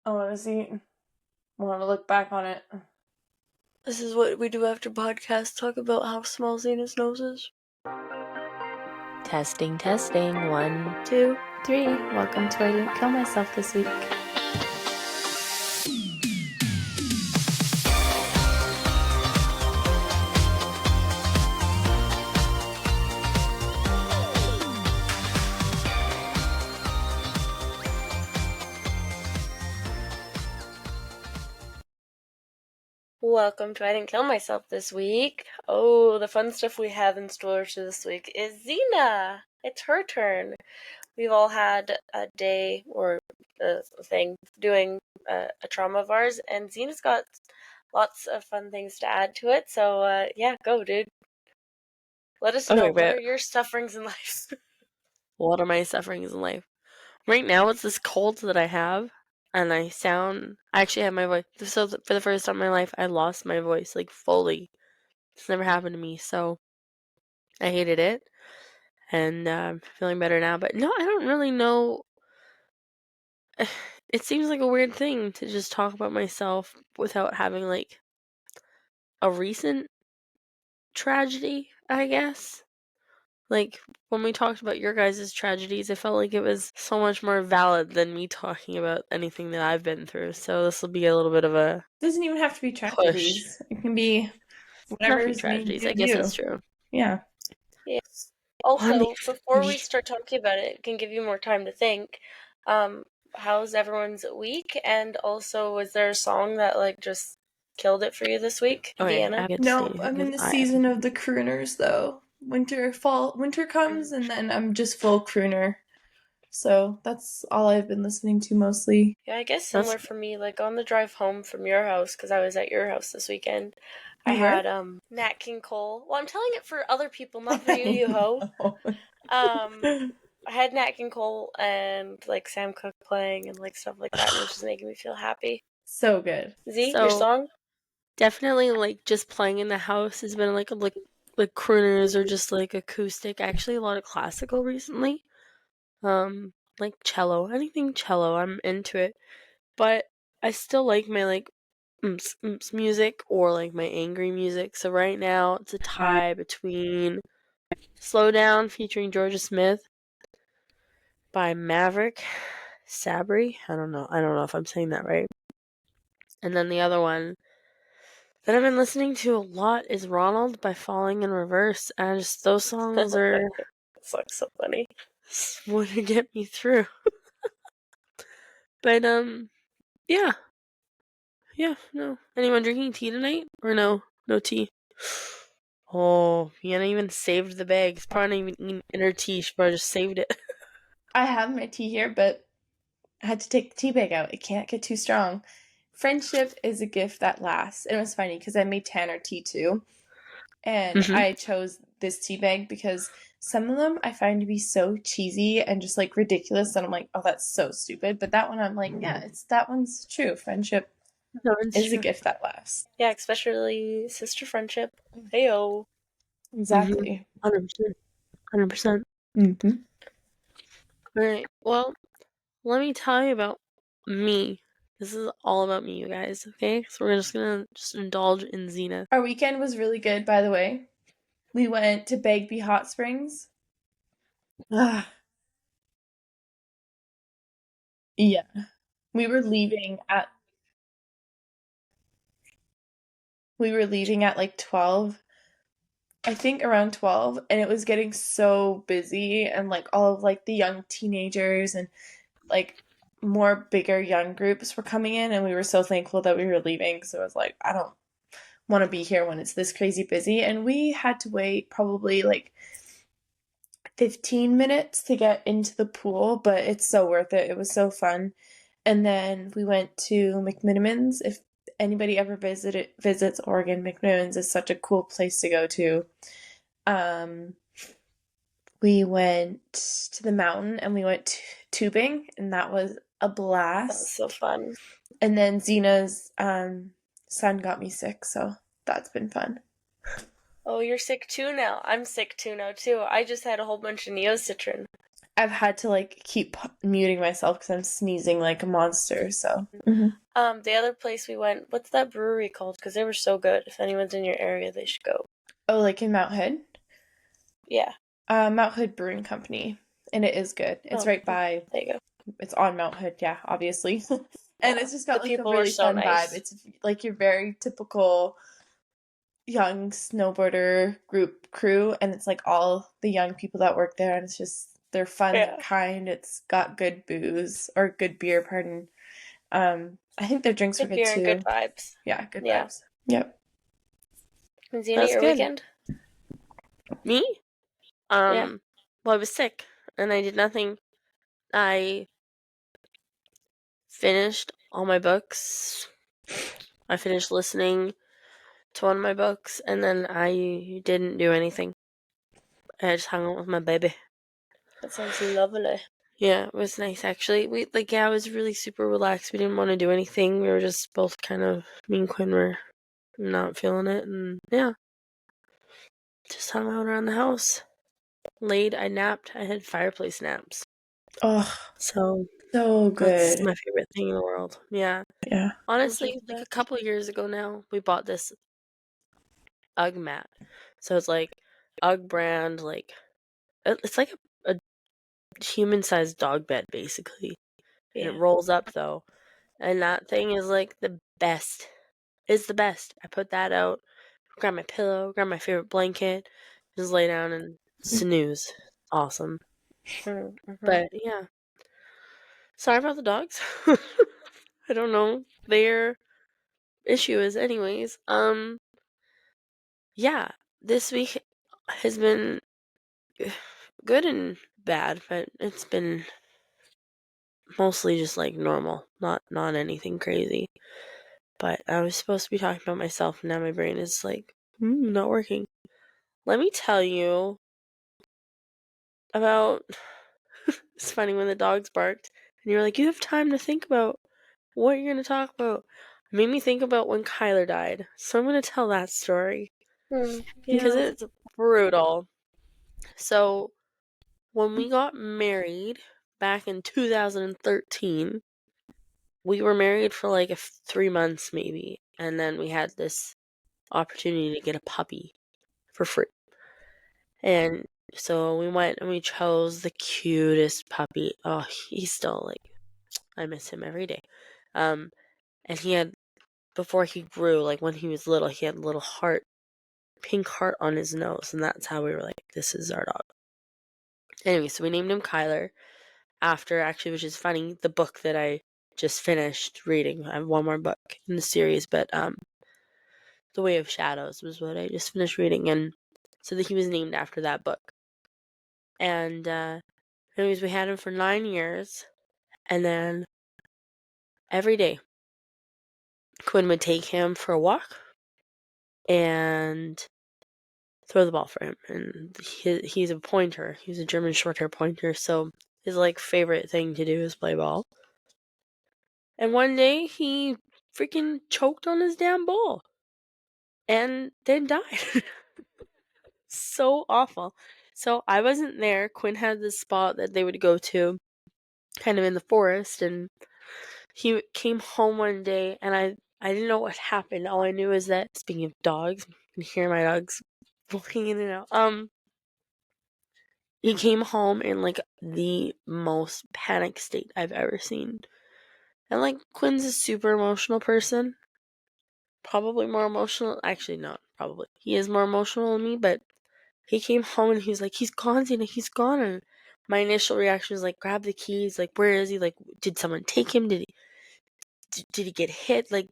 I want to see. I want to look back on it. This is what we do after podcast. Talk about how small Zena's nose is. Testing. 1, 2, 3. Welcome to I Didn't Kill Myself this week. Welcome to I Didn't Kill Myself this week. Oh, the fun stuff we have in store to this week is Zena. It's her turn. We've all had a day or a thing doing a trauma of ours, and Zena's got lots of fun things to add to it. So, yeah, go, dude. Let us know, what are your sufferings in life? What are my sufferings in life? Right now, it's this cold that I have, and I actually have my voice. So, for the first time in my life, I lost my voice, like, fully. It's never happened to me, so I hated it, and I'm feeling better now. But no, I don't really know. It seems like a weird thing to just talk about myself without having, like, a recent tragedy, I guess. Like, when we talked about your guys' tragedies, I felt like it was so much more valid than me talking about anything that I've been through. So this will be a little bit of a It doesn't even have to be tragedies. push. It can be whatever is Tragedies. made I guess you. that's true. Yeah. Yes. Also, before we start talking about it can give you more time to think. How's everyone's week? And also, was there a song that like just killed it for you this week, Deanna? No, I'm in the season of the crooners though. Winter comes, and then I'm just full crooner. So that's all I've been listening to mostly. Yeah, I guess similar for me. Like on the drive home from your house, because I was at your house this weekend, I had Nat King Cole. Well, I'm telling it for other people, not for you, you ho. I had Nat King Cole and like Sam Cooke playing and like stuff like that, and it was just making me feel happy. So good. Z, your song? Definitely, like just playing in the house has been like crooners or just like acoustic. Actually, a lot of classical recently. Like cello, anything cello, I'm into it. But I still like my like music or like my angry music. So right now it's a tie between Slow Down featuring Georgia Smith by Maverick Sabri. I don't know if I'm saying that right. And then the other one that I've been listening to a lot is Ronald by Falling in Reverse. And just those songs are it's like so funny. What to get me through. But yeah. Yeah, no. Anyone drinking tea tonight? Or no? No tea. Oh, Vienna even saved the bag. It's probably not even in her tea. She probably just saved it. I have my tea here, but I had to take the tea bag out. It can't get too strong. Friendship is a gift that lasts. And it was funny because I made Tanner tea too. And I chose this tea bag because some of them I find to be so cheesy and just like ridiculous that I'm like, oh, that's so stupid. But that one I'm like, yeah, that one's true. Friendship is a gift that lasts. Yeah, especially sister friendship. Heyo. Exactly. 100%. Mm-hmm. All right. Well, let me tell you about me. This is all about me, you guys. Okay, so we're just gonna indulge in Zena. Our weekend was really good, by the way. We went to Bagby Hot Springs. Yeah. We were leaving at like 12. I think around 12, and it was getting so busy, and like all of like the young teenagers and like more bigger young groups were coming in, and we were so thankful that we were leaving. So it was like, I don't want to be here when it's this crazy busy. And we had to wait probably like 15 minutes to get into the pool, but it's so worth it. It was so fun. And then we went to McMinimans. If anybody ever visits Oregon, McMinimans is such a cool place to go to. We went to the mountain and we went tubing, and that was a blast. That was so fun. And then Zena's son got me sick, so that's been fun. Oh, you're sick too now. I'm sick too now too. I just had a whole bunch of Neocitrin. I've had to like keep muting myself because I'm sneezing like a monster. So. Mhm. The other place we went, what's that brewery called? Because they were so good. If anyone's in your area, they should go. Oh, like in Mount Hood? Yeah. Mount Hood Brewing Company, and it is good. It's Oh, right by. there you go. It's on Mount Hood, yeah, obviously. And Yeah. it's just The got like a people were really so fun vibe. nice. It's like your very typical young snowboarder group crew, and it's like all the young people that work there, and it's just they're fun, they're Yeah. kind. It's got good booze or good beer, pardon. I think their drinks were Good good beer and good too. vibes. Yeah, good Yeah. vibes. Yep. And Zena, That's your good. weekend? Me? Yeah. Well, I was sick and I did nothing. I finished all my books. I finished listening to one of my books, and then I didn't do anything. I just hung out with my baby. That sounds lovely. Yeah, it was nice actually. It was really super relaxed. We didn't want to do anything. We were just both kind of, me and Quinn were not feeling it, and yeah, just hung out around the house. I napped. I had fireplace naps. Oh, So so that's good. my favorite thing in the world. Yeah. Yeah. Those are Honestly, the like a best. couple years ago now, we bought this UGG mat. So it's like UGG brand, like it's like a human-sized dog bed basically. And it Yeah. rolls up though. And that thing is like the best. It's the best. I put that out, grab my pillow, grab my favorite blanket, just lay down and snooze. Awesome. Mm-hmm. But yeah. Sorry about the dogs. I don't know their issue is anyways. Yeah, this week has been good and bad, but it's been mostly just like normal, not anything crazy. But I was supposed to be talking about myself, and now my brain is like not working. Let me tell you about. It's funny when the dogs barked, and you're like, you have time to think about what you're gonna talk about. It made me think about when Kyler died, so I'm gonna tell that story because Yeah. it's brutal. So when we got married back in 2013, we were married for like 3 months maybe, and then we had this opportunity to get a puppy for free. And so we went and we chose the cutest puppy. Oh, he's still like, I miss him every day. And he had, before he grew, like when he was little, he had a little heart, pink heart on his nose, and that's how we were like, this is our dog. Anyway, so we named him Kyler after, actually, which is funny, the book that I just finished reading. I have one more book in the series, but The Way of Shadows was what I just finished reading, and so that he was named after that book. And anyways, we had him for 9 years, and then every day Quinn would take him for a walk and throw the ball for him. And he's a pointer. He's a German short-hair pointer, so his like favorite thing to do is play ball. And one day he freaking choked on his damn ball and then died. So awful. So I wasn't there. Quinn had this spot that they would go to kind of in the forest, and he came home one day, and I didn't know what happened. All I knew is that, speaking of dogs, you can hear my dogs walking in and out. He came home in like the most panic state I've ever seen. And like Quinn's a super emotional person. Probably more emotional. Actually, not probably. He is more emotional than me, but he came home and he was like, he's gone, Zena, he's gone. And my initial reaction was like, grab the keys. Like, where is he? Like, did someone take him? Did he get hit? Like,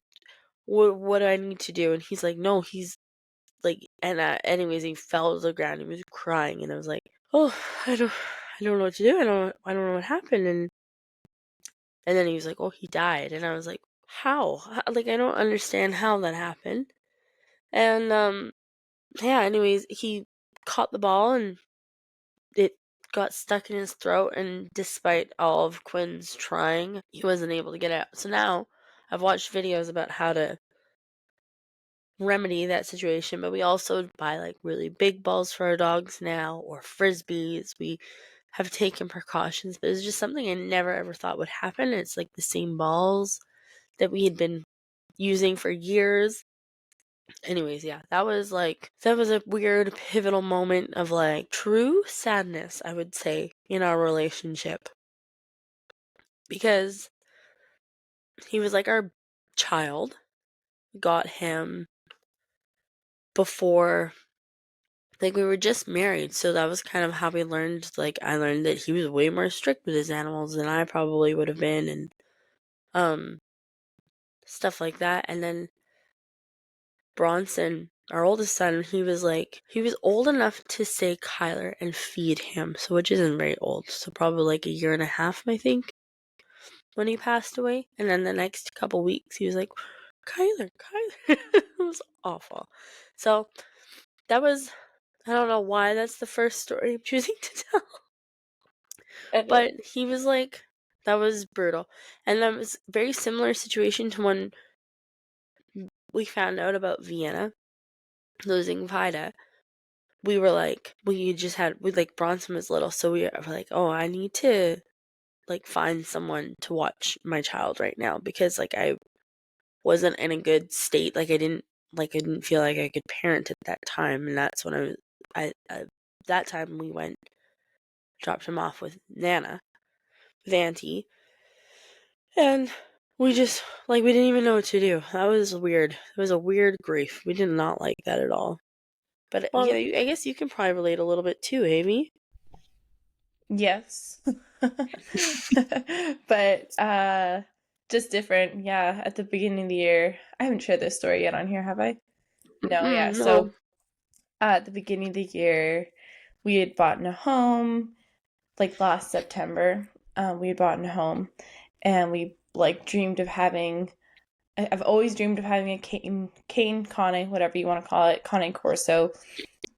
what do I need to do? And he's like, no, he's like, and anyways, he fell to the ground. He was crying, and I was like, oh, I don't know what to do. I don't know what happened. And then he was like, oh, he died. And I was like, how? Like, I don't understand how that happened. And yeah, anyways, he caught the ball and it got stuck in his throat, and despite all of Quinn's trying, he wasn't able to get out. So now I've watched videos about how to remedy that situation, but we also buy like really big balls for our dogs now, or frisbees. We have taken precautions, but it was just something I never ever thought would happen. It's like the same balls that we had been using for years. Anyways, yeah, that was a weird pivotal moment of like true sadness, I would say, in our relationship. Because he was like our child. Got him before, like, we were just married, so that was kind of how we learned, like, I learned that he was way more strict with his animals than I probably would have been, and stuff like that. And then Bronson, our oldest son, he was old enough to say Kyler and feed him, so which isn't very old, so probably like a year and a half, I think, when he passed away. And then the next couple weeks, he was like, Kyler. It was awful. So that was, I don't know why that's the first story I'm choosing to tell. But he was like, that was brutal. And that was a very similar situation to when we found out about Vienna losing Vida. We were like, Bronson was little, so we were like, oh, I need to, like, find someone to watch my child right now, because, like, I wasn't in a good state. Like, I didn't feel like I could parent at that time, and that's when that time we dropped him off with Nana, with Auntie, and we just, like, we didn't even know what to do. That was weird. It was a weird grief. We did not like that at all. But Well, yeah, I guess you can probably relate a little bit too, Amy. Yes. But just different. Yeah, at the beginning of the year. I haven't shared this story yet on here, have I? No, yeah. No. So at the beginning of the year, we had bought a home, like last September. We had bought a home, and we like dreamed of having. I've always dreamed of having a cane, whatever you want to call it, cane corso,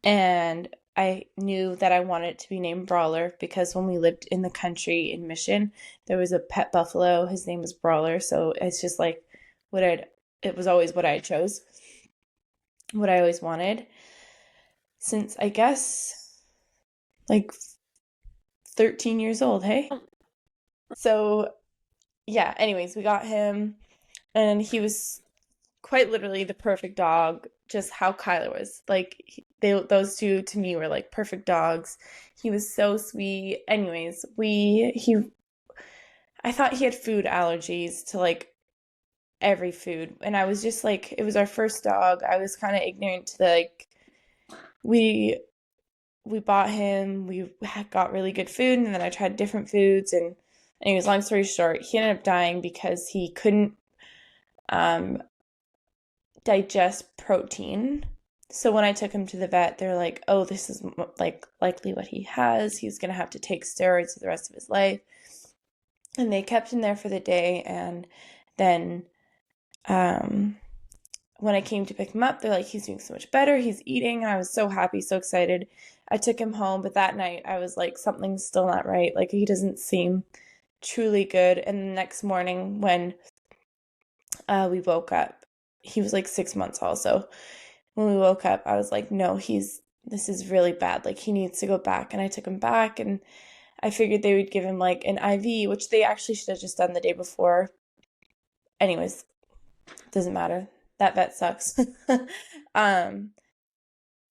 and I knew that I wanted it to be named Brawler because when we lived in the country in Mission, there was a pet buffalo. His name was Brawler, so it's just like it was always what I chose, what I always wanted. Since I guess like 13 years old, hey? So yeah, anyways, we got him and he was quite literally the perfect dog, just how Kyler was. Like those two to me were like perfect dogs. He was so sweet. Anyways, I thought he had food allergies to like every food, and I was just like, it was our first dog. I was kind of ignorant to like we we bought him. We got really good food, and then I tried different foods, and anyways, long story short, he ended up dying because he couldn't um digest protein. So when I took him to the vet, they're like, "Oh, this is like likely what he has. He's gonna have to take steroids for the rest of his life." And they kept him there for the day, and then when I came to pick him up, they're like, "He's doing so much better. He's eating." And I was so happy, so excited. I took him home, but that night I was like, something's still not right. Like he doesn't seem truly good. And the next morning when we woke up, he was like 6 months also. When we woke up, I was like, no, this is really bad. Like he needs to go back. And I took him back, and I figured they would give him like an IV, which they actually should have just done the day before. Anyways, doesn't matter. That vet sucks.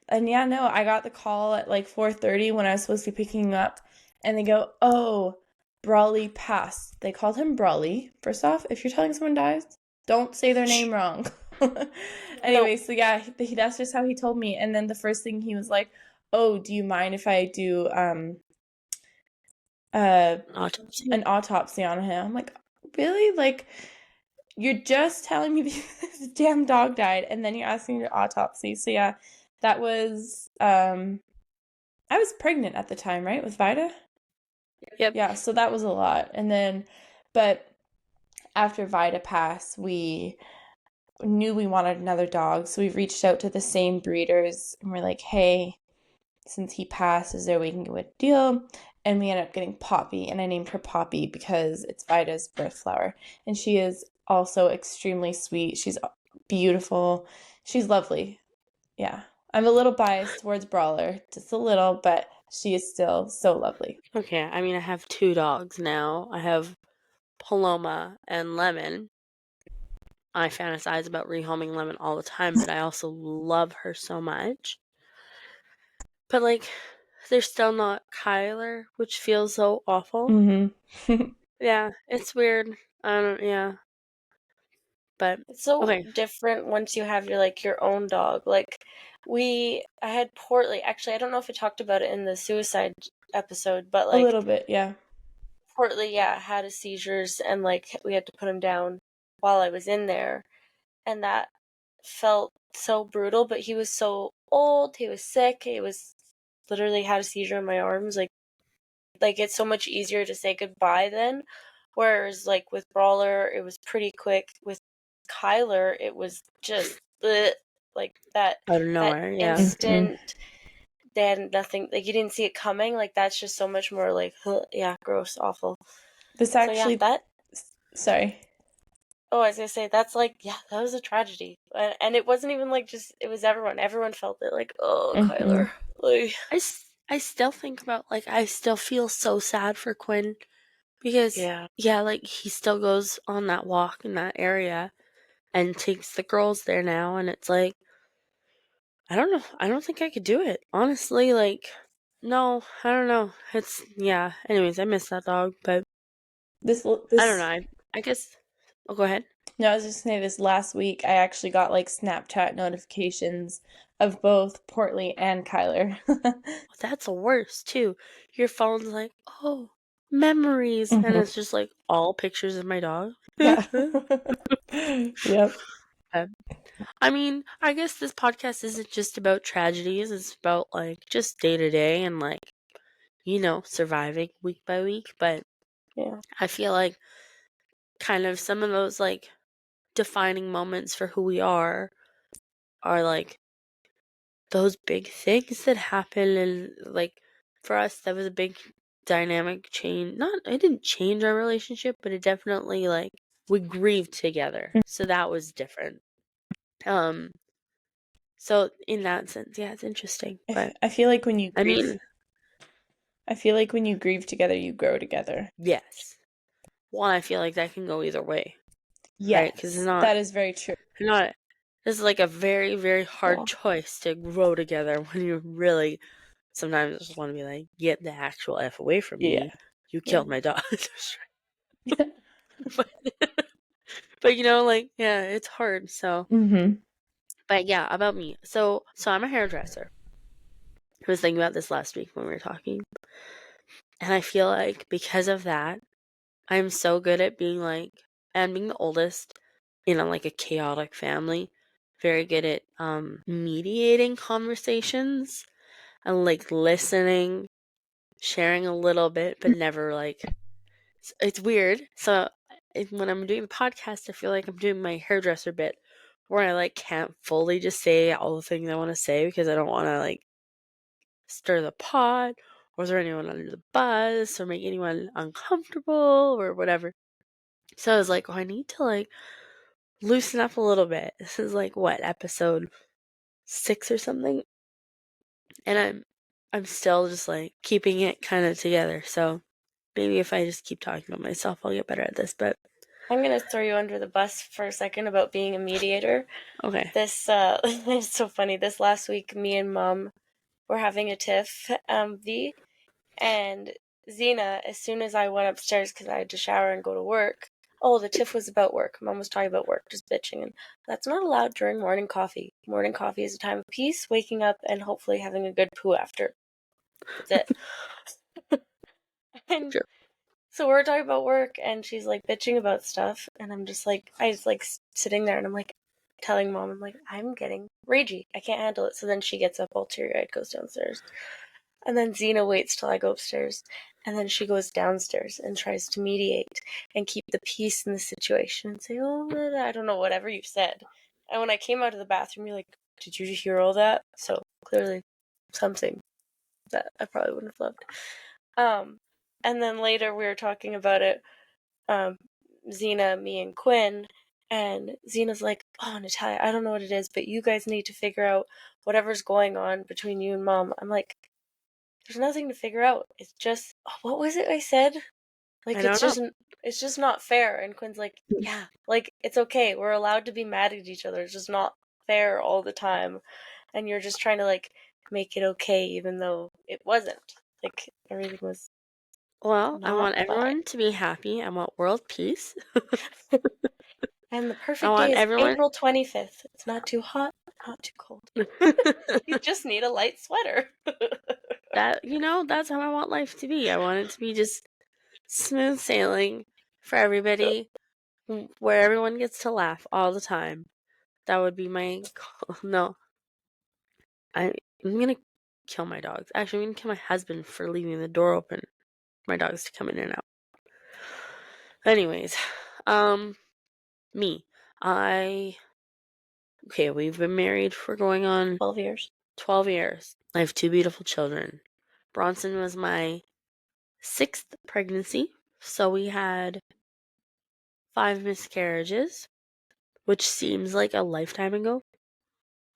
And yeah, no, I got the call at like 4:30 when I was supposed to be picking him up, and they go, "Oh, Brawley passed." They called him Brawley. First off, if you're telling someone dies, don't say their name wrong. Anyway, so yeah, that's just how he told me. And then the first thing he was like, "Oh, do you mind if I do Autopsy. an autopsy on him?" I'm like, "Really? Like you're just telling me this damn dog died, and then you're asking me to autopsy?" So yeah, that was I was pregnant at the time, right? With Vida? Yep. Yeah, so that was a lot. And then but after Vida passed, we knew we wanted another dog, so we reached out to the same breeders and we're like, "Hey, since he passed, is there a way we can get a deal?" And we ended up getting Poppy, and I named her Poppy because it's Vida's birth flower. And she is also extremely sweet. She's beautiful. She's lovely. Yeah. I'm a little biased towards Brawler, just a little, but she is still so lovely. Okay, I mean, I have 2 dogs now. I have Paloma and Lemon. I fantasize about rehoming Lemon all the time, but I also love her so much. But, like, they're still not Kyler, which feels so awful. Mm-hmm. Yeah, it's weird. I don't, yeah. But, It's so okay. different once you have your own dog. Like, I had Portly. Actually, I don't know if I talked about it in the suicide episode, but A little bit, yeah. Portly, yeah, had his seizures, and we had to put him down while I was in there, and that felt so brutal. But he was so old, he was sick, he was literally had a seizure in my arms. Like it's so much easier to say goodbye then. Whereas with Brawler, it was pretty quick. With Kyler, it was just like that Out of that nowhere, yeah. Mm-hmm. instant. They had nothing. Like you didn't see it coming. Like that's just so much more yeah, gross, awful. This So yeah, actually, sorry. Oh, I was gonna say that's yeah, that was a tragedy, and it wasn't even just it was everyone. Everyone felt it. Like, oh, Mm-hmm. Kyler. Like, I still think about, I still feel so sad for Quinn because, yeah, he still goes on that walk in that area and takes the girls there now, and it's like, I don't know. I don't think I could do it. Honestly, no, I don't know. It's, yeah. Anyways, I miss that dog, but This I don't know. this I guess, oh, go ahead. No, I was just saying this last week I actually got Snapchat notifications of both Portly and Kyler. That's the worst, too. Your phone's like, oh, memories. And Mm-hmm. it's just all pictures of my dog. Yeah. Yep. I mean, I guess this podcast isn't just about tragedies. It's about just day to day and surviving week by week. But yeah, I feel like kind of some of those defining moments for who we are those big things that happen. And for us, that was a big dynamic change. Not, it didn't change our relationship, but it definitely we grieved together. So that was different. So in that sense, yeah, it's interesting. But I feel like when you I grieve, mean, I feel like when you grieve together, you grow together. yes. One, I feel like that can go either way, right? Because Yes, that is very true. this is a very, very hard choice to grow together when you really sometimes just want to be like, get the actual F away from Yeah. me. You killed my dog. but, but yeah, it's hard. So, Mm-hmm. but yeah, about me. So I'm a hairdresser. I was thinking about this last week when we were talking. And I feel like because of that, I'm so good at being and being the oldest in a chaotic family, very good at mediating conversations and listening, sharing a little bit, but never it's weird. So when I'm doing the podcast, I feel like I'm doing my hairdresser bit where I can't fully just say all the things I want to say because I don't want to stir the pot or throw anyone under the bus or make anyone uncomfortable or whatever. So I was like, oh, I need to loosen up a little bit. This is what, episode 6 or something? And I'm still just keeping it kind of together. So maybe if I just keep talking about myself, I'll get better at this. But I'm gonna throw you under the bus for a second about being a mediator. okay. This it's so funny. This last week, me and Mom were having a tiff, and Zena, as soon as I went upstairs because I had to shower and go to work. Oh, the tiff was about work. Mom was talking about work, just bitching, and that's not allowed during morning coffee. Morning coffee is a time of peace, waking up, and hopefully having a good poo after. That's it. And Sure. so we're talking about work, and she's bitching about stuff, and I'm just I just sitting there, and I'm telling Mom, I'm getting ragey. I can't handle it. So then she gets up all teary eyed, goes downstairs. And then Zena waits till I go upstairs. And then she goes downstairs and tries to mediate and keep the peace in the situation and say, oh, I don't know, whatever you said. And when I came out of the bathroom, you're like, did you hear all that? So clearly something that I probably wouldn't have loved. And then later we were talking about it, Zena, me, and Quinn. And Zena's like, oh, Natalia, I don't know what it is, but you guys need to figure out whatever's going on between you and Mom. I'm like, there's nothing to figure out. It's just, what was it I said? Like, I don't know. it's just not fair. And Quinn's like, yeah, like, it's okay. We're allowed to be mad at each other. It's just not fair all the time. And you're just trying to, like, make it okay, even though it wasn't. Like, everything was Well, I not want fine. everyone to be happy. I want world peace. And the I perfect want day is everyone. April 25th. It's not too hot, not too cold. You just need a light sweater. That's how I want life to be. I want it to be just smooth sailing for everybody, where everyone gets to laugh all the time. That would be my goal. No, I'm gonna kill my dogs. Actually, I'm gonna kill my husband for leaving the door open for my dogs to come in and out. Anyways, me. We've been married for going on 12 years. 12 years. I have 2 beautiful children. Bronson was my 6th pregnancy, so we had 5 miscarriages, which seems like a lifetime ago,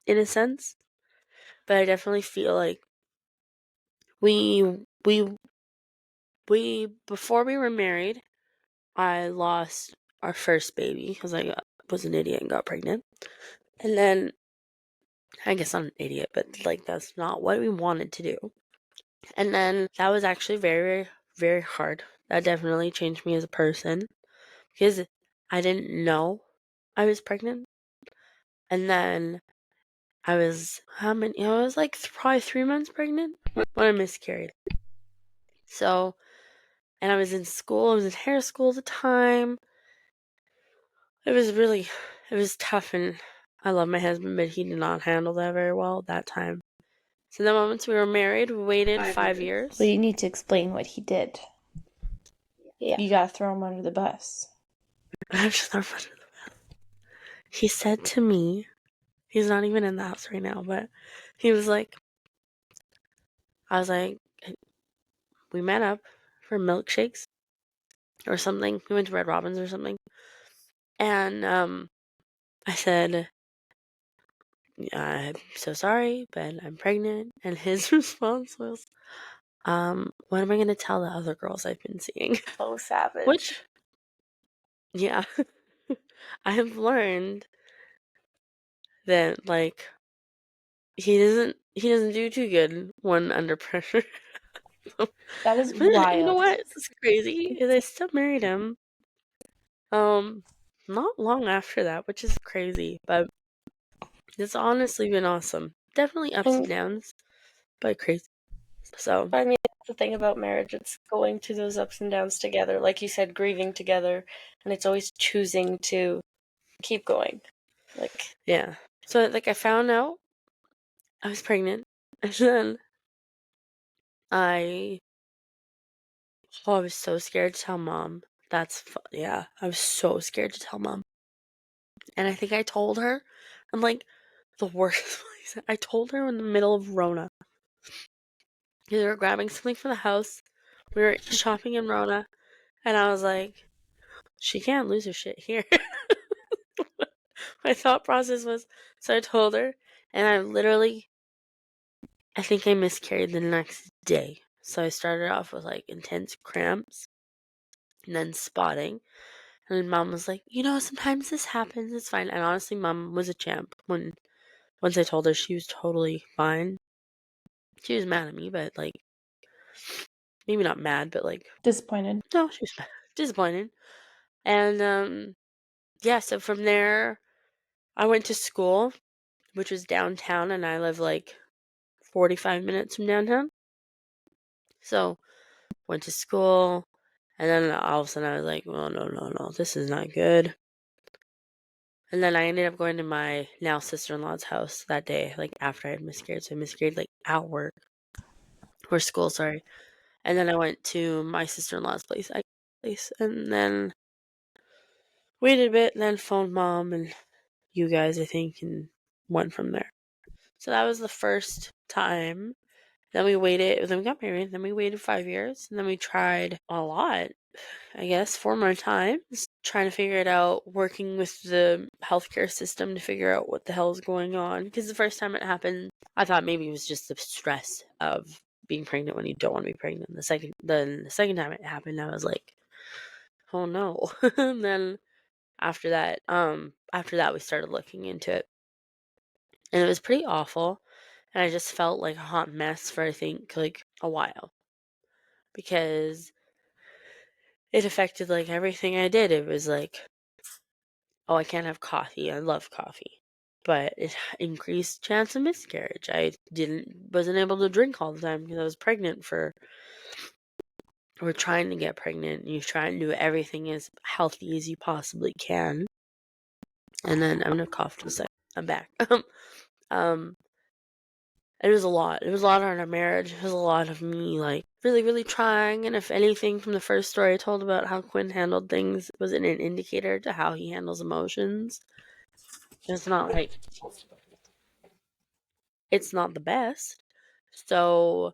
in a sense. But I definitely feel like we before we were married, I lost our first baby because I was an idiot and got pregnant. And then, I guess I'm an idiot, but like that's not what we wanted to do. And then that was actually very, very, very hard. That definitely changed me as a person because I didn't know I was pregnant. And then I was, how many? I was like probably 3 months pregnant when I miscarried. So, and I was in school, I was in hair school at the time. It was tough, and I love my husband, but he did not handle that very well at that time. So the moment we were married, we waited 5 years. Well, you need to explain what he did. Yeah. You gotta throw him under the bus. He said to me, he's not even in the house right now, but he was like, I was like, we met up for milkshakes or something. We went to Red Robin's or something. And I said, I'm so sorry, but I'm pregnant. And his response was, what am I going to tell the other girls I've been seeing? So savage. Which, yeah, I have learned that, like, he doesn't do too good when under pressure. That is But wild. you know what? It's crazy is I still married him. Not long after that, which is crazy, but it's honestly been awesome. Definitely ups and downs, but crazy. So, I mean, that's the thing about marriage. It's going through those ups and downs together. Like you said, grieving together. And it's always choosing to keep going. Like, yeah. So, like, I found out I was pregnant, and then I was so scared to tell mom. I was so scared to tell mom. And I think I told her, I'm like, the worst place. I told her in the middle of Rona. We were grabbing something for the house. We were shopping in Rona. And I was like, she can't lose her shit here. My thought process was, so I told her. And I think I miscarried the next day. So I started off with like intense cramps and then spotting. And then mom was like, sometimes this happens. It's fine. And honestly, mom was a champ. Once I told her, she was totally fine. She was mad at me, but like, maybe not mad, but like Disappointed. no, she was mad. Disappointed. And yeah, so from there, I went to school, which was downtown, and I live like 45 minutes from downtown. So went to school, and then all of a sudden I was like, oh, no, this is not good. And then I ended up going to my now sister-in-law's house that day, like after I had miscarried. So I miscarried like at work, or school, sorry. And then I went to my sister-in-law's place, and then waited a bit, and then phoned mom and you guys, I think, and went from there. So that was the first time. Then we got married, then we waited 5 years, and then we tried a lot, I guess, 4 more times, trying to figure it out, working with the healthcare system to figure out what the hell is going on. Because the first time it happened, I thought maybe it was just the stress of being pregnant when you don't want to be pregnant. The second time it happened, I was like, oh no. And then after that, we started looking into it, and it was pretty awful. And I just felt like a hot mess for, I think, like a while, because it affected like everything I did. It was like, oh, I can't have coffee. I love coffee, but it increased chance of miscarriage. I wasn't able to drink all the time because I was pregnant or trying to get pregnant. You try and do everything as healthy as you possibly can. And then I'm gonna cough for a second. I'm back. um, it was a lot. It was a lot on our marriage. It was a lot of me like really, really trying. And if anything from the first story I told about how Quinn handled things was an indicator to how he handles emotions, it's not like it's not the best. So,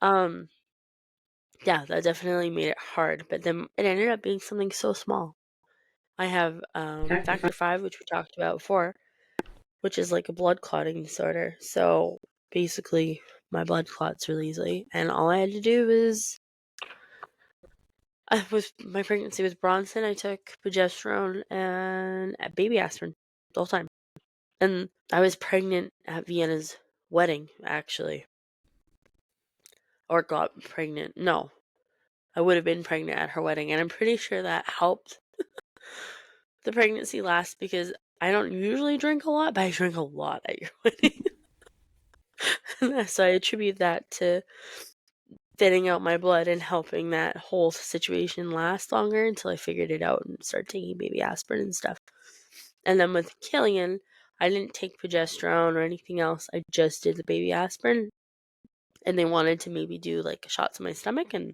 yeah, that definitely made it hard. But then it ended up being something so small. I have factor 5, which we talked about before, which is like a blood clotting disorder. So basically, my blood clots really easily, and all I had to do was my pregnancy with Bronson. I took progesterone and a baby aspirin the whole time, and I was pregnant at Vienna's wedding, actually, or got pregnant. No, I would have been pregnant at her wedding, and I'm pretty sure that helped the pregnancy last, because I don't usually drink a lot, but I drink a lot at your wedding. So I attribute that to thinning out my blood and helping that whole situation last longer until I figured it out and started taking baby aspirin and stuff. And then with Killian, I didn't take progesterone or anything else. I just did the baby aspirin. And they wanted to maybe do like shots in my stomach, and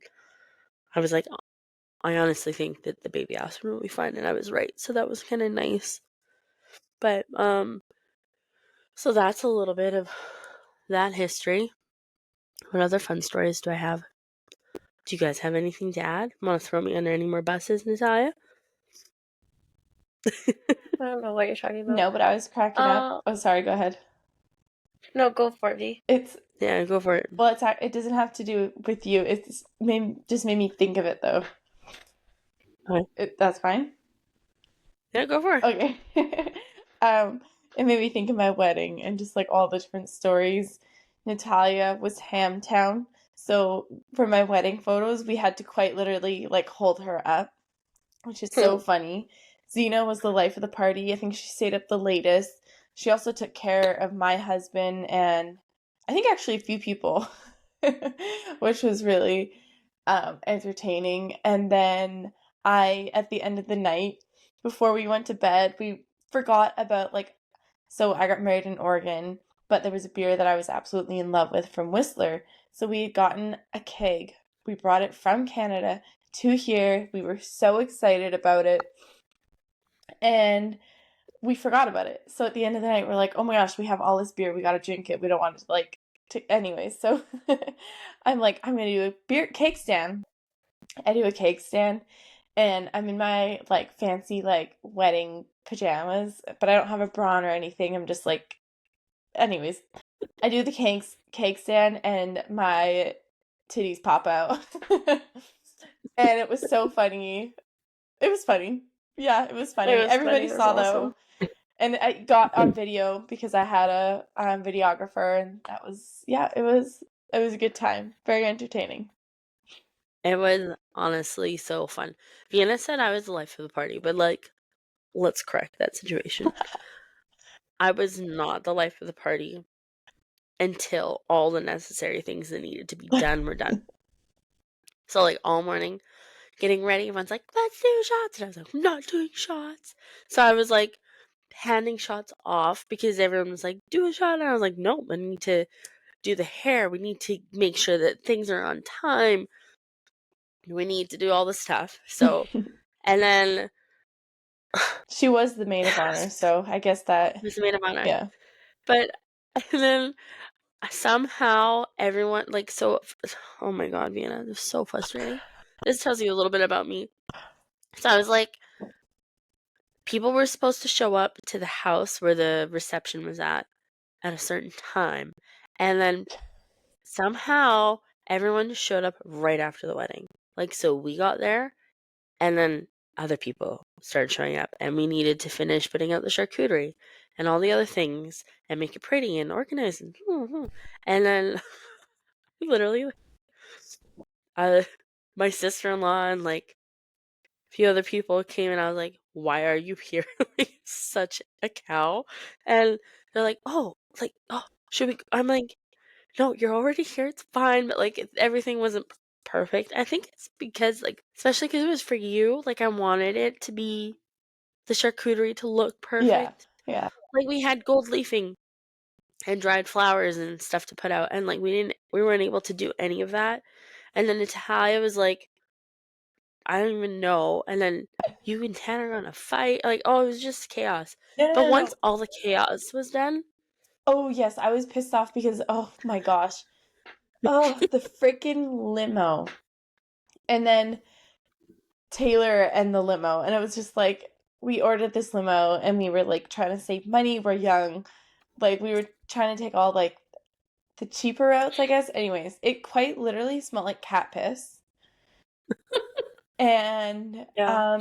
I was like, I honestly think that the baby aspirin will be fine, and I was right. So that was kind of nice. But so that's a little bit of that history. What other fun stories do I have? Do you guys have anything to add? Want to throw me under any more buses, Natalia? I don't know what you're talking about. No, but I was cracking up. Oh, sorry, go ahead. No, go for it, V. Yeah, go for it. Well, it doesn't have to do with you. Just made me think of it, though. Okay. That's fine? Yeah, go for it. Okay. It made me think of my wedding and just like all the different stories. Natalia was Hamtown, so for my wedding photos, we had to quite literally like hold her up, which is so funny. Zena was the life of the party. I think she stayed up the latest. She also took care of my husband and I think actually a few people, which was really entertaining. And then at the end of the night, before we went to bed, we forgot about so I got married in Oregon, but there was a beer that I was absolutely in love with from Whistler. So we had gotten a keg. We brought it from Canada to here. We were so excited about it. And we forgot about it. So at the end of the night, we're like, oh my gosh, we have all this beer. We got to drink it. We don't want to anyways. So I'm like, I'm going to do a cake stand. I do a cake stand and I'm in my fancy wedding pajamas, but I don't have a bra or anything. I'm just anyways, I do the cake stand and my titties pop out. And it was so funny. It was funny. Yeah, it was funny. Everybody saw though. And I got on video because I had a videographer, and that was it was a good time. Very entertaining. It was honestly so fun. Vienna said I was the life of the party, but let's correct that situation. I was not the life of the party until all the necessary things that needed to be done were done. So all morning, getting ready, everyone's like, let's do shots. And I was like, I'm not doing shots. So I was handing shots off because everyone was like, do a shot. And I was like, no, I need to do the hair. We need to make sure that things are on time. We need to do all the stuff. So, and then she was the maid of honor, so I guess that was the maid of honor. Yeah. But and then somehow everyone oh my god, Vienna, this is so frustrating. This tells you a little bit about me. So I was people were supposed to show up to the house where the reception was at a certain time, and then somehow everyone showed up right after the wedding. Like, so we got there, and then other people started showing up, and we needed to finish putting out the charcuterie and all the other things and make it pretty and organized. And then literally, my sister-in-law and like a few other people came, and I was like, "Why are you here?" Like such a cow. And they're like, "Oh, like, oh, should we?" I'm like, "No, you're already here. It's fine." But like, everything wasn't perfect. I think it's because like, especially because it was for you. Like, I wanted it to be the charcuterie to look Yeah. perfect. Yeah. Like, we had gold leafing and dried flowers and stuff to put out, and like we weren't able to do any of that. And then Natalia was like, I don't even know. And then you and Tanner got in a fight. Like, oh, it was just chaos. No, no, But no, once no. all the chaos was done, Oh, yes, I was pissed off because, oh my gosh. Oh, the freaking limo. And then Taylor and the limo. And it was just like, we ordered this limo and we were like trying to save money. We're young. Like, we were trying to take all like the cheaper routes, I guess. Anyways, it quite literally smelled like cat piss. And yeah.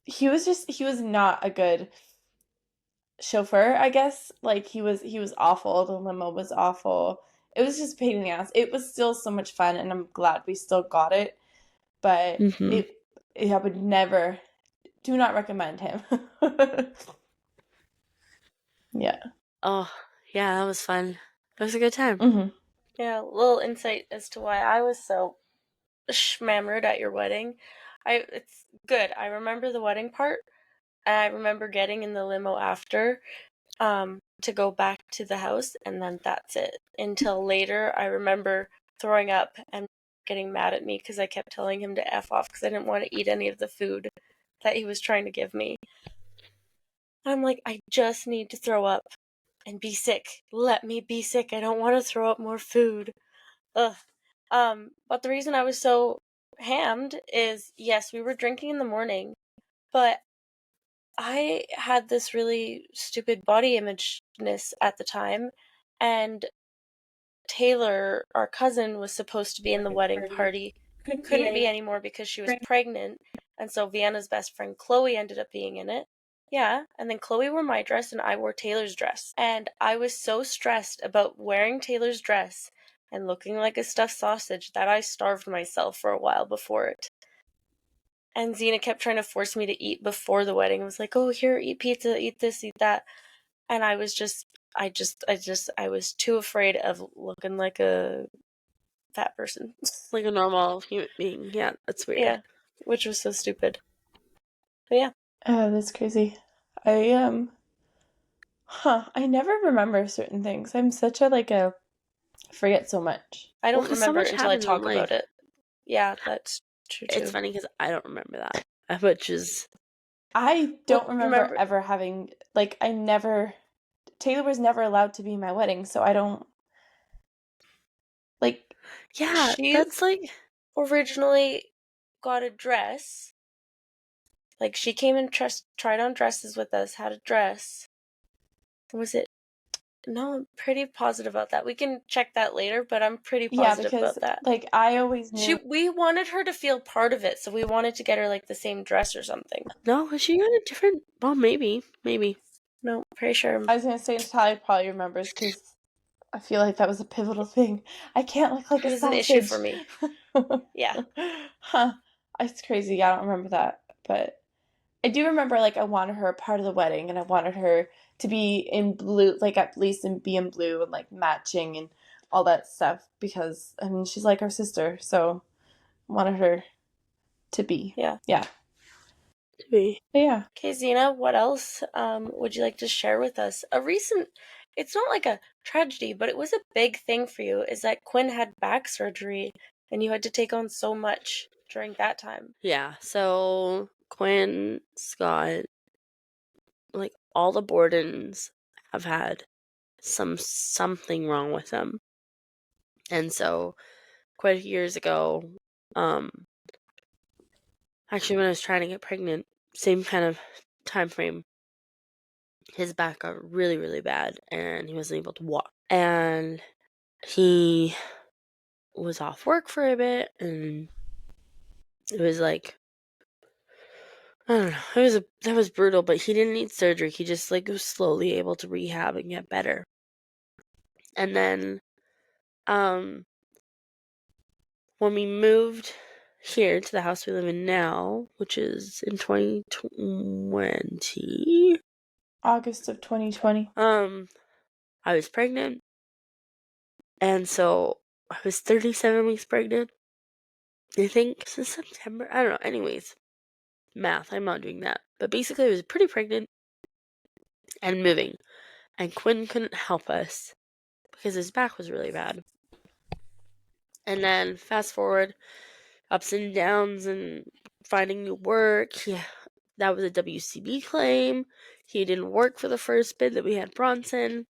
he was not a good chauffeur, I guess. Like he was awful. The limo was awful. It was just a pain in the ass. It was still so much fun, and I'm glad we still got it. But Mm-hmm. I would never, do not recommend him. Yeah. Oh, yeah, that was fun. It was a good time. Mm-hmm. Yeah, little insight as to why I was so schmammered at your wedding. It's good. I remember the wedding part. And I remember getting in the limo after to go back to the house, and then that's it. Until later, I remember throwing up and getting mad at me because I kept telling him to F off because I didn't want to eat any of the food that he was trying to give me. I'm like, I just need to throw up and be sick. Let me be sick. I don't want to throw up more food. Ugh. But the reason I was so hammed is yes, we were drinking in the morning, but I had this really stupid body imageness at the time, and Taylor, our cousin, was supposed to be in the wedding party. Couldn't be anymore because she was pregnant, and so Vienna's best friend Chloe ended up being in it. Yeah, and then Chloe wore my dress and I wore Taylor's dress. And I was so stressed about wearing Taylor's dress and looking like a stuffed sausage that I starved myself for a while before it. And Zena kept trying to force me to eat before the wedding. It was like, oh, here, eat pizza, eat this, eat that. And I was I was too afraid of looking like a fat person. Like a normal human being. Yeah, that's weird. Yeah, which was so stupid. But yeah. Oh, that's crazy. I I never remember certain things. I'm such a like a forget so much. I Well, don't because so remember much it until I happens in talk life. about it. Yeah, that's true It's too. funny because I don't remember that, which is I Well, don't remember ever having like I never Taylor was never allowed to be in my wedding, so I don't like yeah. she That's like originally got a dress. Like she came and tried on dresses with us, had a dress. Was it? No, I'm pretty positive about that. We can check that later, but I'm pretty yeah, positive because about that. like I always knew We wanted her to feel part of it, so we wanted to get her like the same dress or something. no. Was she got a different? Well, maybe. No, pretty sure. I was gonna say Natalia probably remembers because I feel like that was a pivotal thing. I can't look like It a was an issue for sausage. me. Yeah. Huh. It's crazy. I don't remember that. But I do remember like I wanted her a part of the wedding and I wanted her to be in blue, like at least and be in blue and like matching and all that stuff because I mean she's like our sister, so I wanted her to be. Yeah. Yeah. To be. But yeah. Okay, Zena, what else would you like to share with us? It's not like a tragedy, but it was a big thing for you, is that Quinn had back surgery and you had to take on so much during that time. Yeah. So Quinn, Scott, like all the Bordens have had something wrong with them, and so quite a few years ago, um, actually when I was trying to get pregnant, same kind of time frame, his back got really, really bad, and he wasn't able to walk, and he was off work for a bit, and it was like, I don't know, that was brutal, but he didn't need surgery. He just like was slowly able to rehab and get better. And then when we moved here to the house we live in now, which is in 2020, August of 2020. I was pregnant, and so I was 37 weeks pregnant. I think since September. I don't know. Anyways, math. I'm not doing that. But basically, I was pretty pregnant and moving, and Quinn couldn't help us because his back was really bad. And then fast forward, ups and downs, and finding new work. That was a WCB claim. He didn't work for the first bid that we had Bronson.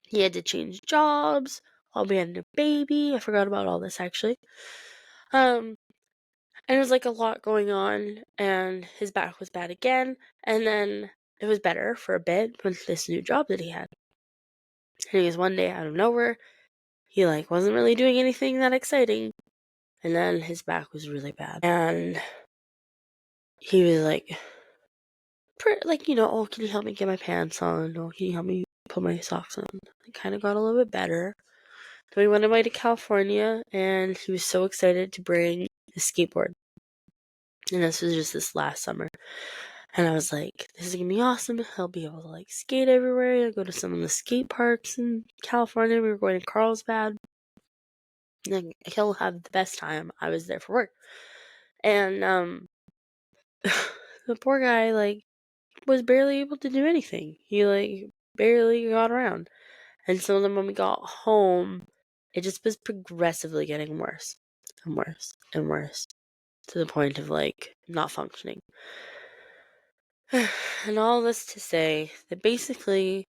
He had to change jobs while we had a baby. I forgot about all this actually. And it was like a lot going on, and his back was bad again, and then it was better for a bit with this new job that he had. And he was one day out of nowhere, he like wasn't really doing anything that exciting, and then his back was really bad. And he was like, oh, can you help me get my pants on? Oh, can you help me put my socks on? It kind of got a little bit better. Then we went away to California, and he was so excited to bring his skateboard. And this was just this last summer. And I was like, this is going to be awesome. He'll be able to like skate everywhere. I'll go to some of the skate parks in California. We were going to Carlsbad. And he'll have the best time. I was there for work. And the poor guy like was barely able to do anything. He like barely got around. And so then when we got home, it just was progressively getting worse and worse and worse to the point of like not functioning. And all this to say that basically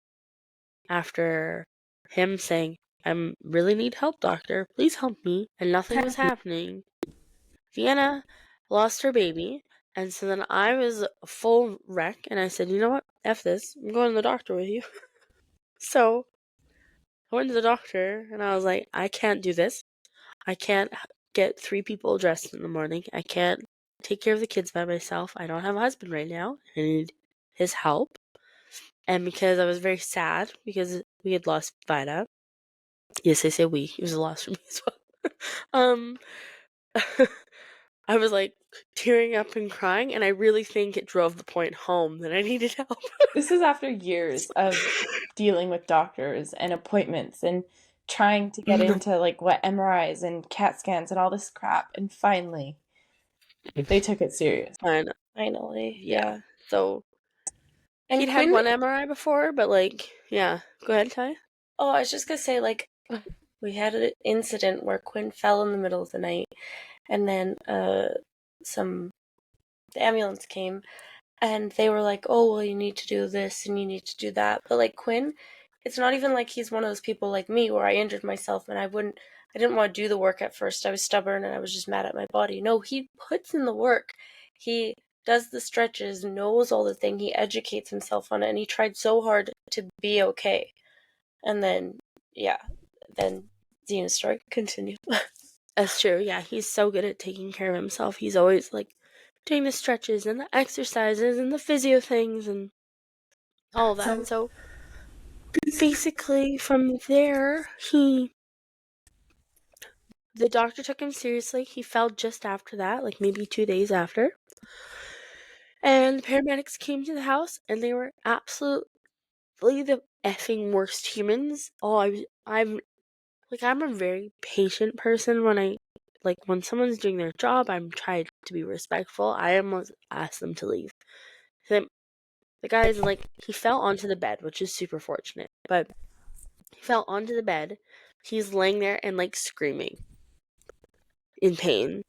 after him saying, I really need help, doctor, please help me, and nothing was happening, Vienna lost her baby. And so then I was a full wreck, and I said, you know what, F this, I'm going to the doctor with you. So I went to the doctor, and I was like, I can't do this. I can't get 3 people dressed in the morning. I can't take care of the kids by myself. I don't have a husband right now. I need his help. And because I was very sad because we had lost Vida. Yes, I say we. It was a loss for me as well. I was like tearing up and crying, and I really think it drove the point home that I needed help. This is after years of dealing with doctors and appointments and trying to get into like what MRIs and CAT scans and all this crap, and finally they took it serious. Finally, Yeah. So And he'd Quinn, had one MRI before, but like, yeah. Go ahead, Ty. oh, I was just gonna say, like, we had an incident where Quinn fell in the middle of the night, and then the ambulance came, and they were like, oh, well, you need to do this and you need to do that. But like Quinn, it's not even like he's one of those people like me where I injured myself and I didn't want to do the work at first. I was stubborn and I was just mad at my body. No, he puts in the work. He does the stretches, knows all the thing. He educates himself on it, and he tried so hard to be okay. And then, yeah, then Zena's story continued. That's true. Yeah, he's so good at taking care of himself. He's always like doing the stretches and the exercises and the physio things and all that. So basically, from there, the doctor took him seriously. He fell just after that, like maybe 2 days after. And the paramedics came to the house, and they were absolutely the effing worst humans. I'm a very patient person. When someone's doing their job, I'm trying to be respectful. I almost ask them to leave. The guy's like, he fell onto the bed, which is super fortunate, but he fell onto the bed. He's laying there and like screaming in pain,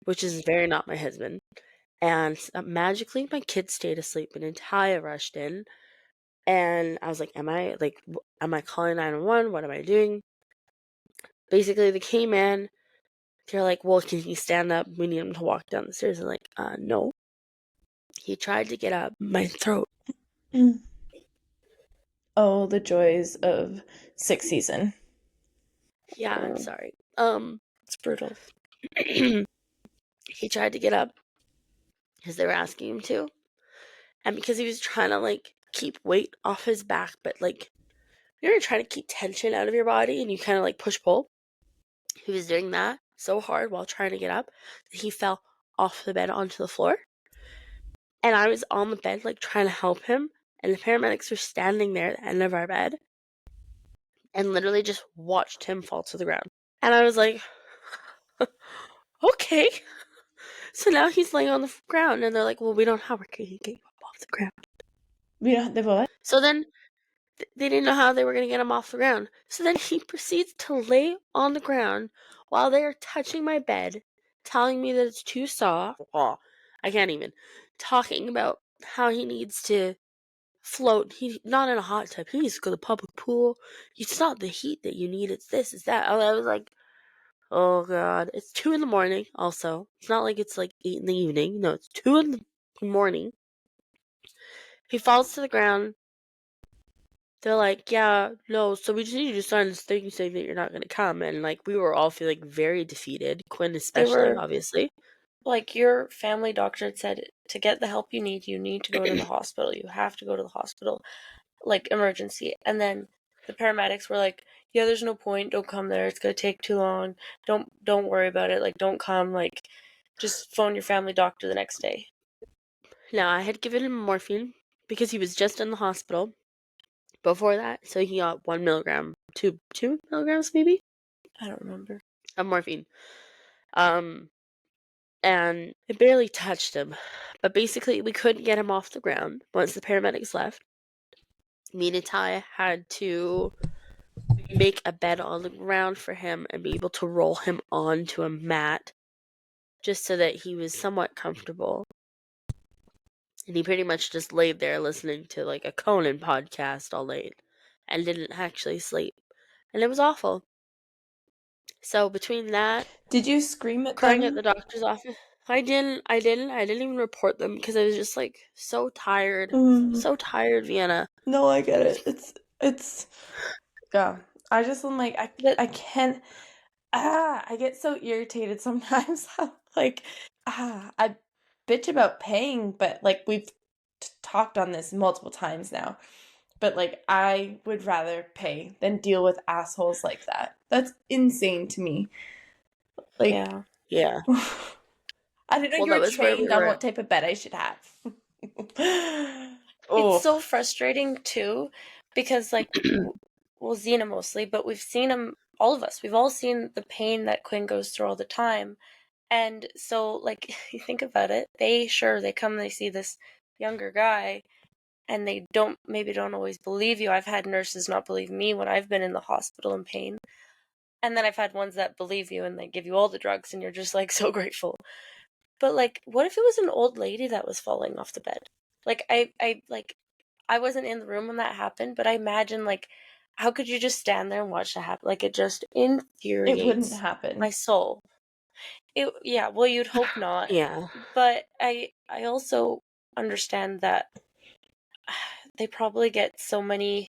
which is very not my husband. And magically, my kids stayed asleep, and Talia rushed in, and I was like, am I calling 911? What am I doing? Basically, they came in. They're like, well, can he stand up? We need him to walk down the stairs. I'm like, no. He tried to get up my throat. Oh, the joys of 6th season. Yeah, I'm sorry. It's brutal. He tried to get up because they were asking him to, and because he was trying to like keep weight off his back, but like you're trying to keep tension out of your body, and you kind of like push pull. He was doing that so hard while trying to get up that he fell off the bed onto the floor. And I was on the bed like trying to help him, and the paramedics were standing there at the end of our bed and literally just watched him fall to the ground. And I was like, okay. So now he's laying on the ground, and they're like, well, we don't know how we're going to get you up off the ground. They what? So then they didn't know how they were going to get him off the ground. So then he proceeds to lay on the ground while they are touching my bed, telling me that it's too soft. Oh, I can't even. Talking about how he needs to float. He's not in a hot tub. He needs to go to the public pool. It's not the heat that you need. It's this, it's that. I was like, oh god. It's 2 in the morning. Also, it's not like it's like 8 in the evening. No, it's 2 in the morning. He falls to the ground. They're like, yeah, no. So we just need you to sign this thing saying that you're not gonna come. And like we were all feeling very defeated. Quinn They especially, were obviously. like, your family doctor had said to get the help you need to go to the hospital. You have to go to the hospital, like emergency. And then the paramedics were like, yeah, there's no point. Don't come there. It's gonna take too long. Don't worry about it. Like, don't come. Like, just phone your family doctor the next day. Now I had given him morphine because he was just in the hospital before that, so he got 1 milligram, 2 milligrams maybe I don't remember. of morphine. And it barely touched him. But basically, we couldn't get him off the ground once the paramedics left. Me and Ty had to make a bed on the ground for him and be able to roll him onto a mat just so that he was somewhat comfortable. And he pretty much just laid there listening to like a Conan podcast all night and didn't actually sleep. And it was awful. So between that, Did you scream at crying at them? the doctor's office, I didn't even report them because I was just like so tired. So tired, Vienna. No, I get it. It's yeah. I just am like But I can't I get so irritated sometimes. Like I bitch about paying, but like we've talked on this multiple times now. But like I would rather pay than deal with assholes like that. That's insane to me. Like yeah, Yeah. I didn't know Well, you that were was where we trained on were. what type of bed I should have. it's Oh. so frustrating too, because like, well, Zena mostly, but we've seen him. All of us, we've all seen the pain that Quinn goes through all the time. And so, like, you think about it, they come, they see this younger guy, and they maybe don't always believe you. I've had nurses not believe me when I've been in the hospital in pain. And then I've had ones that believe you and they give you all the drugs, and you're just like so grateful. But like, what if it was an old lady that was falling off the bed? Like, I wasn't in the room when that happened, but I imagine, like, how could you just stand there and watch that happen? Like, it just It wouldn't infuriates my happen. soul. Yeah, well, you'd hope not, Yeah. but I also understand that they probably get so many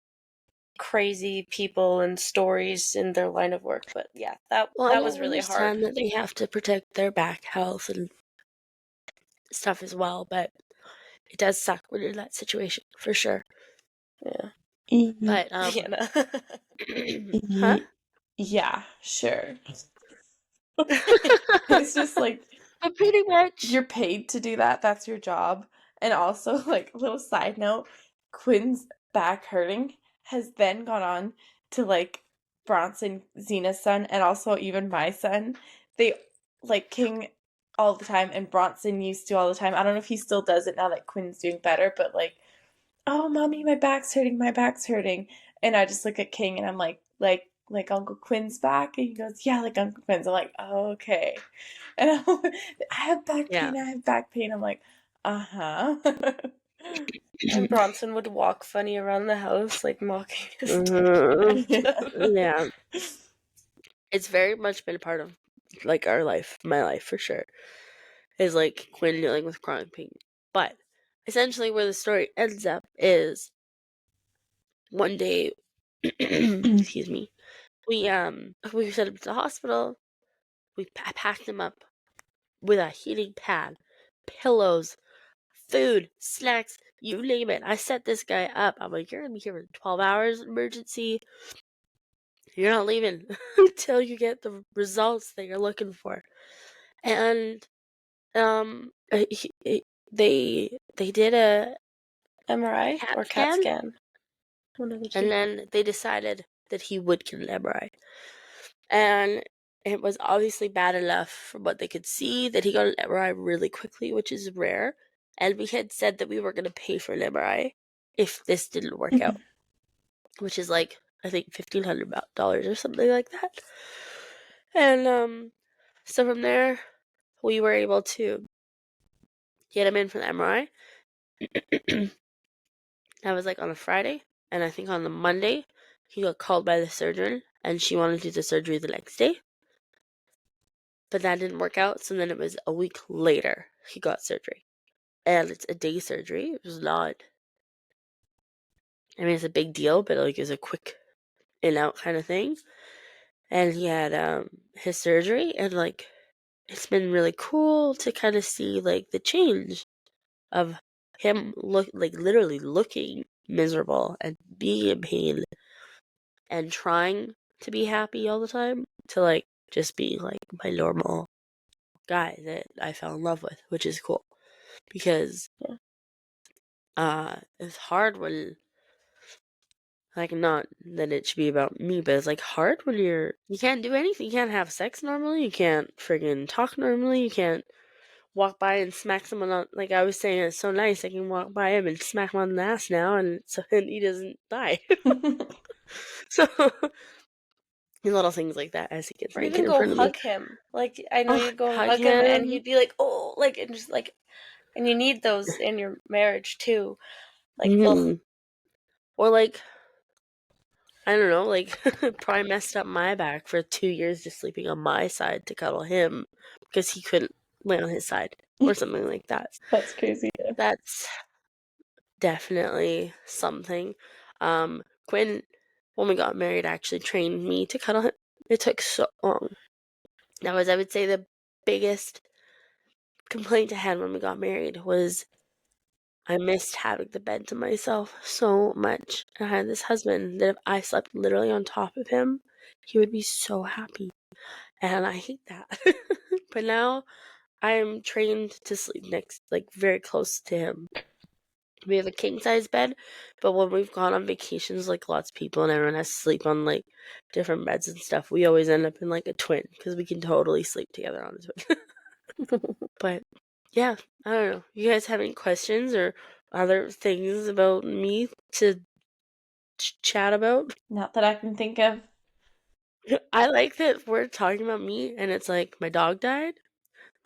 crazy people and stories in their line of work. But yeah, Well, and that I was really hard. understand that they have to protect their back health and stuff as well, but it does suck when you're in that situation, for sure. Yeah, But, Vienna. huh? Yeah, sure. It's just like But pretty much. you're paid to do that. That's your job. And also, like, a little side note, Quinn's back hurting has then gone on to like Bronson, Zena's son, and also even my son. They like King all the time, and Bronson used to all the time. I don't know if he still does it now that Quinn's doing better, but like, oh, mommy, my back's hurting, my back's hurting. And I just look at King and I'm like Uncle Quinn's back? And he goes, yeah, like Uncle Quinn's. I'm like, oh, okay. And I have back Yeah. pain, I have back pain. I'm like, uh-huh. And Bronson would walk funny around the house, like mocking his Mhm. dad. Yeah. It's very much been a part of, like, our life, my life, for sure, is, like, Quinn dealing with chronic pain. But, essentially where the story ends up is, one day, excuse me, we sent him to the hospital. I packed him up with a heating pad, pillows, food, snacks, you name it. I set this guy up. I'm like, you're gonna be here for 12 hours, emergency. You're not leaving until you get the results that you're looking for. And they did a MRI CAT or CAT scan, scan? One of the two. and then they decided that he would get an MRI. And it was obviously bad enough from what they could see that he got an MRI really quickly, which is rare. And we had said that we were going to pay for an MRI if this didn't work out, which is like, I think $1,500 or something like that. And so from there, we were able to get him in for the MRI. That was like on a Friday, and I think on the Monday, he got called by the surgeon, and she wanted to do the surgery the next day. But that didn't work out, so then it was a week later he got surgery. And it's a day surgery. It was not, I mean, it's a big deal, but like it's a quick in out kind of thing. And he had his surgery, and like it's been really cool to kind of see like the change of him literally looking miserable and being in pain and trying to be happy all the time to like just being like my normal guy that I fell in love with, which is cool because it's hard when, like, not that it should be about me, but it's like hard when you can't do anything. You can't have sex normally. You can't friggin' talk normally. You can't walk by and smack someone on, like I was saying, it's so nice. I can walk by him and smack him on the ass now, and he doesn't die. So little things like that as he gets Or naked even in go front of me. hug him. Like, I know you'd go and Hug hug him, and him. he'd be like, oh, like, and just like, and you need those in your marriage too. Like, ugh. Or like, I don't know, like probably messed up my back for 2 years just sleeping on my side to cuddle him because he couldn't lay on his side or something like that. That's crazy. That's definitely something. Quinn, when we got married, actually trained me to cuddle him. It took so long. That was, I would say, the biggest complaint I had when we got married was I missed having the bed to myself so much. I had this husband that if I slept literally on top of him, he would be so happy. And I hate that. But now I'm trained to sleep next, like very close to him. We have a king size bed, but when we've gone on vacations, like lots of people and everyone has to sleep on like different beds and stuff, we always end up in like a twin because we can totally sleep together on a twin. But yeah, I don't know. You guys have any questions or other things about me to chat about? Not that I can think of. I like that we're talking about me and it's like my dog died,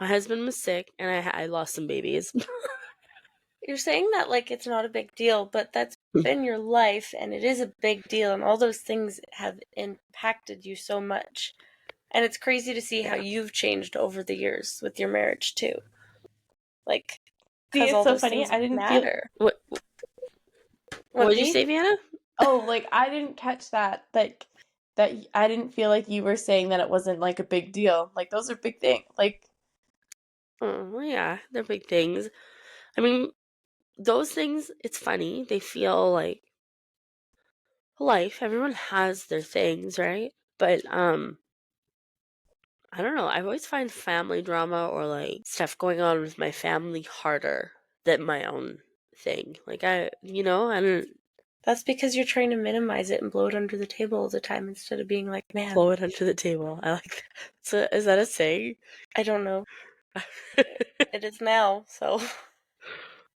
my husband was sick, and I lost some babies. You're saying that like it's not a big deal, but that's been your life, and it is a big deal, and all those things have impacted you so much. And it's crazy to see how you've changed over the years with your marriage too. Like, See, because it's all so those funny. things I didn't feel. matter. What did you say, Vienna? Oh, like I didn't catch that. Like that. I didn't feel like you were saying that it wasn't like a big deal. Like those are big things. Like Oh, well, yeah, they're big things. I mean, those things, it's funny. They feel like life. Everyone has their things, right? But I don't know. I always find family drama or like stuff going on with my family harder than my own thing. Like I don't That's because you're trying to minimize it and blow it under the table all the time instead of being like, man, blow it under the table. I like that. So is that a saying? I don't know. It is now, so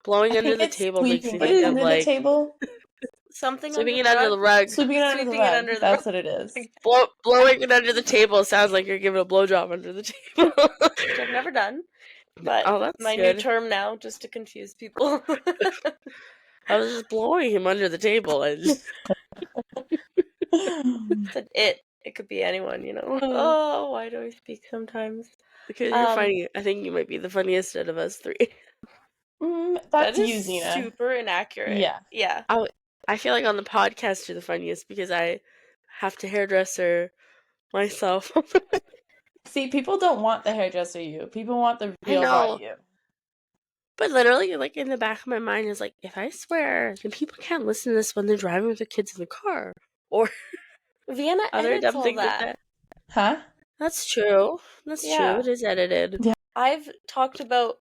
Blowing I under think the it's table makes me sweeping think it of under the like table. something sweeping under it the under rug. the rug. Sweeping it under the Sweeping it rug. under the That's rug. what it is. Blowing it under the table sounds like you're giving a blowjob under the table. Which I've never done, but Oh, that's my new good. term now, just to confuse people. I was just blowing him under the table and Said it. It could be anyone, you know. Oh, why do I speak sometimes? because you're funny. I think you might be the funniest out of us three. That That's is you, Zena. super inaccurate. Yeah. Yeah. I feel like on the podcast you're the funniest because I have to hairdresser myself. See, people don't want the hairdresser you. People want the I real raw know. you. But literally, like, in the back of my mind is like, if I swear, then people can't listen to this when they're driving with their kids in the car. Or Vienna other edits dumb all things like that. that. Huh? That's true. That's Yeah. true. It is edited. Yeah. I've talked about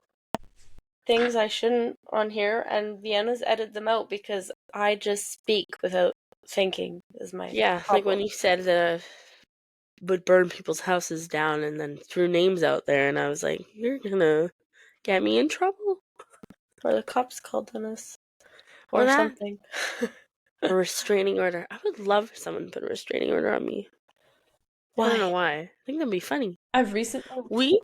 things I shouldn't on here, and Vienna's edited them out because I just speak without thinking is my Yeah, problem. like when you said that I would burn people's houses down and then threw names out there, and I was like, you're gonna get me in trouble? Or the cops called on us. Or Or that? something. A restraining order. I would love for someone to put a restraining order on me. I don't know why. I think that'd be funny. I've recently.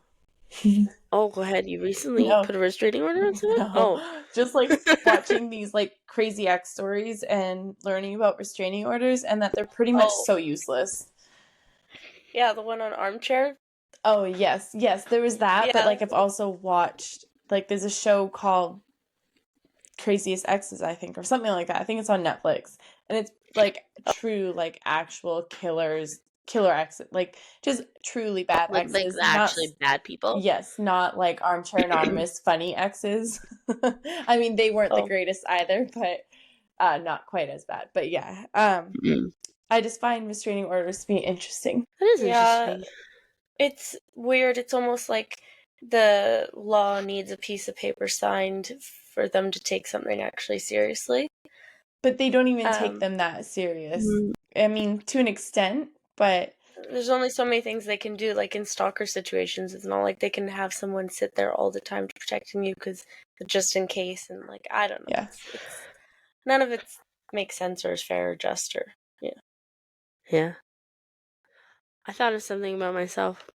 Oh, go ahead. You recently No. put a restraining order on someone? No. Oh. Just like watching these like crazy X stories and learning about restraining orders and that they're pretty much so useless. Yeah, the one on Armchair. Oh, yes. Yes, there was that, but Yeah. like I've also watched like there's a show called Craziest Exes, I think, or something like that. I think it's on Netflix. And it's like true like actual killer exes, like just truly bad Like exes, not actually bad people? yes, not like Armchair Anonymous funny exes. I mean, they weren't the Oh. greatest either, but not quite as bad. But yeah, Mm. I just find restraining orders to be interesting. That is Yeah. interesting. It's weird. It's almost like the law needs a piece of paper signed for them to take something actually seriously. But they don't even take them that serious. Mm. I mean, to an extent, but there's only so many things they can do. Like in stalker situations, it's not like they can have someone sit there all the time protecting you because just in case. And like, I don't know. yeah. It's none of it makes sense or is fair or just or Yeah. I thought of something about myself.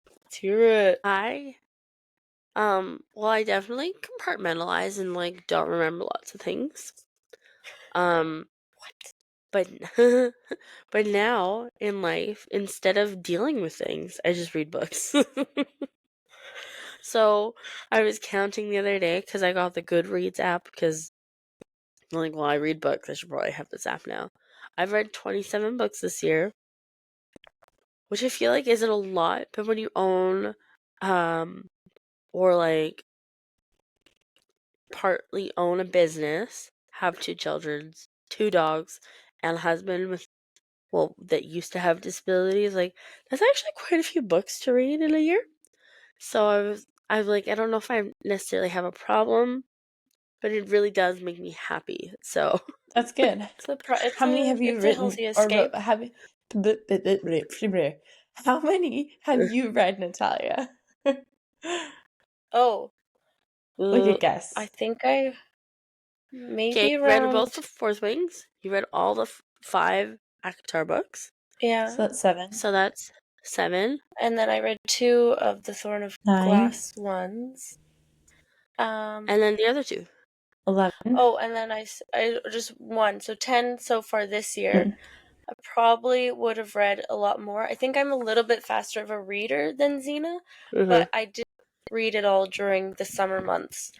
Let's hear it. Well, I definitely compartmentalize and like don't remember lots of things. But but now in life, instead of dealing with things, I just read books. So I was counting the other day because I got the Goodreads app because I'm like, well, I read books. I should probably have this app now. I've read 27 books this year, which I feel like isn't a lot, but when you own, or like partly own a business, have 2 children, 2 dogs, and a husband with, well, that used to have disabilities, like, that's actually quite a few books to read in a year. So I was like, I don't know if I necessarily have a problem, but it really does make me happy. So That's good. How many have you written escape. or have how many have you read, Natalia? Oh, Like a guess. I think I maybe okay, you around. read both the Fourth Wings. You read all the 5 ACOTAR books. Yeah. So that's 7. So that's 7. And then I read 2 of the Thorn of 9. Glass ones. And then the other 2. 11. Oh, and then I just 1. So 10 so far this year. I probably would have read a lot more. I think I'm a little bit faster of a reader than Zena, but I did read it all during the summer months.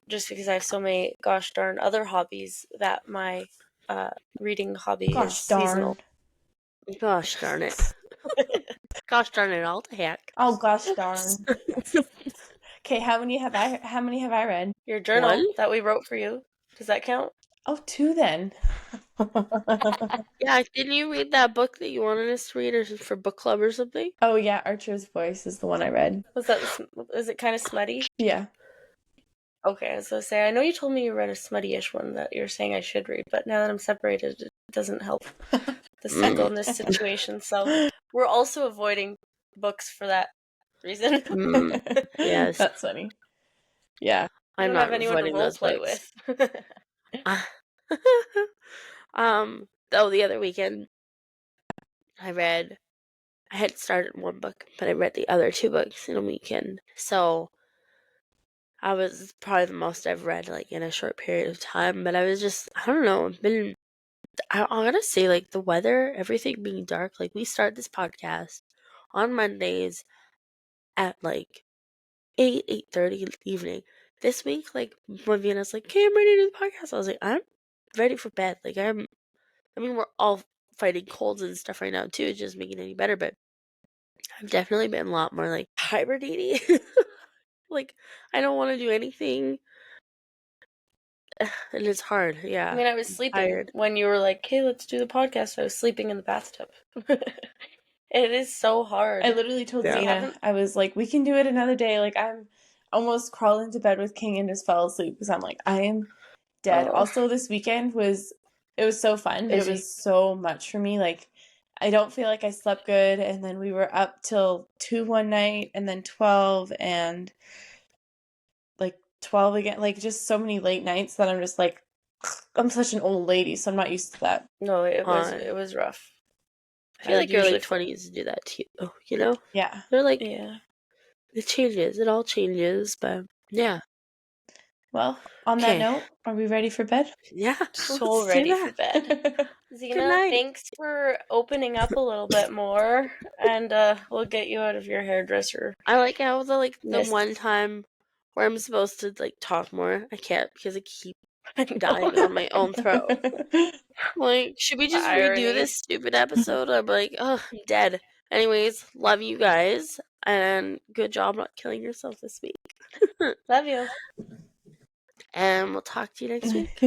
Just because I have so many gosh darn other hobbies that my reading hobby is seasonal. Gosh darn it. Gosh darn it all to heck. Oh gosh darn. Okay, how many have I read? Your journal 1? that we wrote for you. Does that count? Oh, 2 then. Yeah, didn't you read that book that you wanted us to read or for book club or something? Oh yeah, Archer's Voice is the one I read. Is it kind of smutty? Yeah. Okay, I was gonna say, I know you told me you read a smutty-ish one that you're saying I should read, but now that I'm separated, it doesn't help the cycle in this situation. So we're also avoiding books for that reason. Yes. That's funny. Yeah. I don't have anyone to role play with. The other weekend I had started 1 book, but I read the other 2 books in a weekend. So I was probably the most I've read like in a short period of time, but I was just, I don't know, I gotta say, like, the weather, everything being dark, like, we start this podcast on Mondays at like 8:30 in the evening. This week, like, when Vienna's like, okay, I'm ready to do the podcast, I was like, I'm ready for bed. Like, we're all fighting colds and stuff right now too. It's just making it any better, but I've definitely been a lot more like hibernating. Like I don't want to do anything, and it's hard. Yeah, I mean, I was I'm sleeping tired. when you were like, "Hey, let's do the podcast." I was sleeping in the bathtub. It is so hard. I literally told Yeah. Zena, I was like, we can do it another day. Like, I'm almost crawled into bed with King and just fell asleep because I'm like, I am dead. Oh. Also, this weekend was so fun, but it Busy. was so much for me. Like, I don't feel like I slept good, and then we were up till 2 one night, and then 12, and like 12 again. Like, just so many late nights that I'm just like, I'm such an old lady, so I'm not used to that. No, it was rough. I feel like usually early 20s do that too. You know, Yeah. they're like Yeah. it changes. It all changes, but yeah. Well, on that Okay. note, are we ready for bed? Yeah. So let's do ready that. for bed. Zena, night. thanks for opening up a little bit more, and we'll get you out of your hairdresser. I like how the Missed. one time where I'm supposed to like talk more, I can't because I keep I know. dying on my own throat. Like, should we just Irony. redo this stupid episode? I'm like, oh, I'm dead. Anyways, love you guys, and good job not killing yourself this week. Love you. And we'll talk to you next week.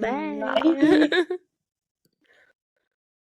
Bye. Bye.